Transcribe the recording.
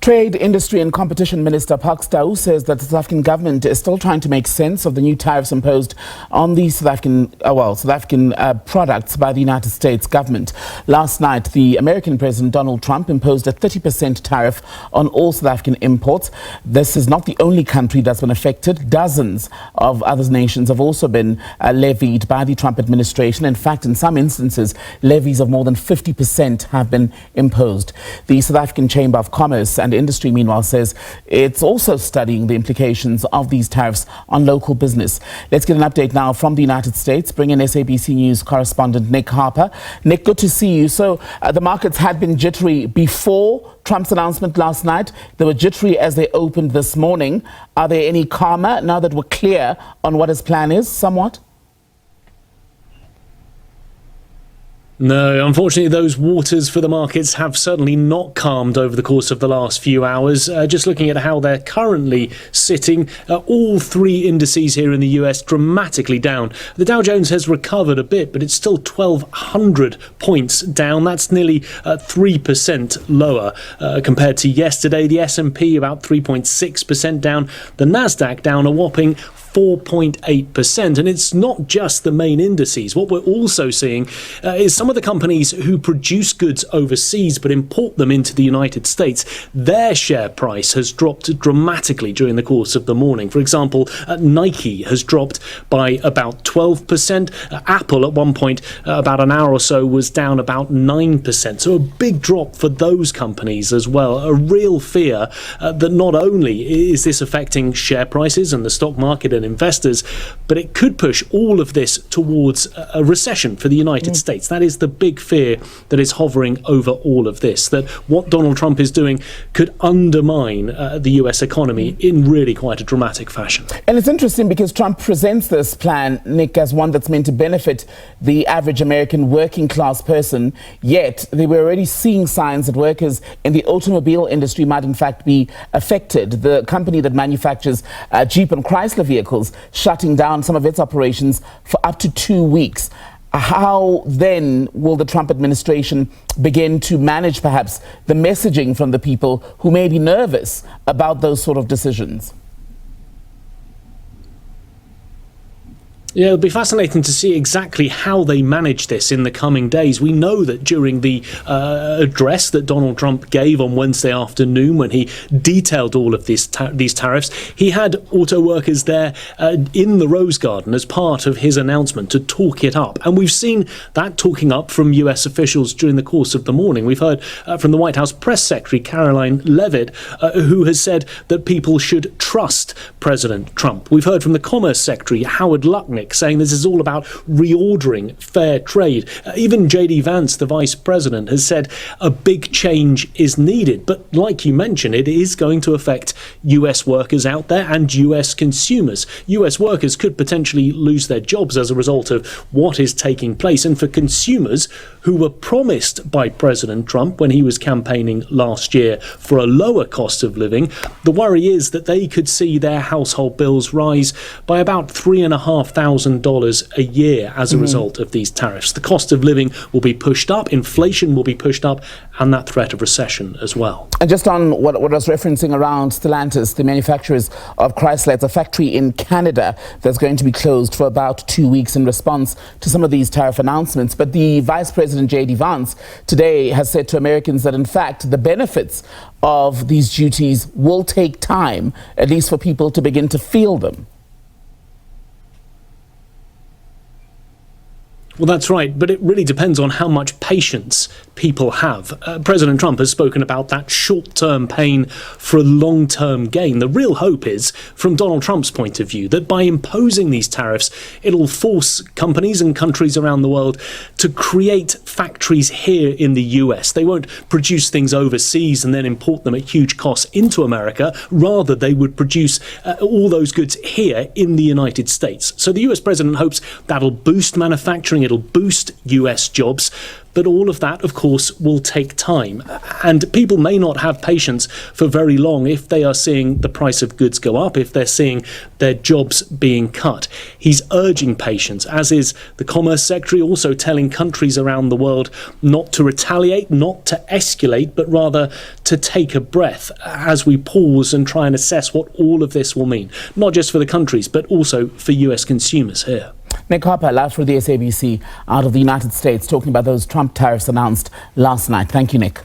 Trade, Industry and Competition Minister Parks Tau says that the South African government is still trying to make sense of the new tariffs imposed on the South African products by the United States government. Last night, the American President Donald Trump imposed a 30% tariff on all South African imports. This is not the only country that's been affected. Dozens of other nations have also been levied by the Trump administration. In fact, in some instances, levies of more than 50% have been imposed. The South African Chamber of Commerce and Industry, meanwhile, says it's also studying the implications of these tariffs on local business. Let's get an update now from the United States. Bring in SABC News correspondent Nick Harper. Nick, good to see you. So the markets had been jittery before Trump's announcement last night. They were jittery as they opened this morning. Are there any calmer now that we're clear on what his plan is somewhat? No, unfortunately, those waters for the markets have certainly not calmed over the course of the last few hours. Just looking at how they're currently sitting, all three indices here in the US dramatically down. The Dow Jones has recovered a bit, but it's still 1,200 points down. That's nearly 3% lower compared to yesterday. The S&P about 3.6% down. The Nasdaq down a whopping 4.8%. And it's not just the main indices. What we're also seeing is some of the companies who produce goods overseas but import them into the United States, their share price has dropped dramatically during the course of the morning. For example, Nike has dropped by about 12%. Apple at one point, about an hour or so, was down about 9%. So a big drop for those companies as well. A real fear that not only is this affecting share prices and the stock market and investors, but it could push all of this towards a recession for the United States. That is the big fear that is hovering over all of this, that what Donald Trump is doing could undermine the US economy in really quite a dramatic fashion. And it's interesting because Trump presents this plan, Nick, as one that's meant to benefit the average American working class person, yet they were already seeing signs that workers in the automobile industry might in fact be affected. The company that manufactures Jeep and Chrysler vehicles shutting down some of its operations for up to 2 weeks. How then will the Trump administration begin to manage perhaps the messaging from the people who may be nervous about those sort of decisions? Yeah, it'll be fascinating to see exactly how they manage this in the coming days. We know that during the address that Donald Trump gave on Wednesday afternoon, when he detailed all of these tariffs, he had auto workers there in the Rose Garden as part of his announcement to talk it up. And we've seen that talking up from US officials during the course of the morning. We've heard from the White House Press Secretary Caroline Leavitt, who has said that people should trust President Trump. We've heard from the Commerce Secretary, Howard Lutnick, saying this is all about reordering fair trade. Even J.D. Vance, the Vice President, has said a big change is needed. But like you mentioned, it is going to affect US workers out there and US consumers. US workers could potentially lose their jobs as a result of what is taking place. And for consumers who were promised by President Trump when he was campaigning last year for a lower cost of living, the worry is that they could see their household bills rise by about $3,500 a year as a result of these tariffs. The cost of living will be pushed up, inflation will be pushed up, and that threat of recession as well. And just on what I was referencing around Stellantis, the manufacturers of Chrysler, it's a factory in Canada that's going to be closed for about 2 weeks in response to some of these tariff announcements. But the Vice President J.D. Vance today has said to Americans that in fact the benefits of these duties will take time, at least for people to begin to feel them. Well, that's right, but it really depends on how much patience people have. President Trump has spoken about that short-term pain for a long-term gain. The real hope is, from Donald Trump's point of view, that by imposing these tariffs, it'll force companies and countries around the world to create factories here in the US. They won't produce things overseas and then import them at huge costs into America. Rather, they would produce all those goods here in the United States. So the US president hopes that'll boost manufacturing. It'll It'll boost US jobs. But all of that, of course, will take time. And people may not have patience for very long if they are seeing the price of goods go up, if they're seeing their jobs being cut. He's urging patience, as is the Commerce Secretary, also telling countries around the world not to retaliate, not to escalate, but rather to take a breath as we pause and try and assess what all of this will mean, not just for the countries, but also for US consumers here. Nick Harper, live for the SABC out of the United States, talking about those Trump tariffs announced last night. Thank you, Nick.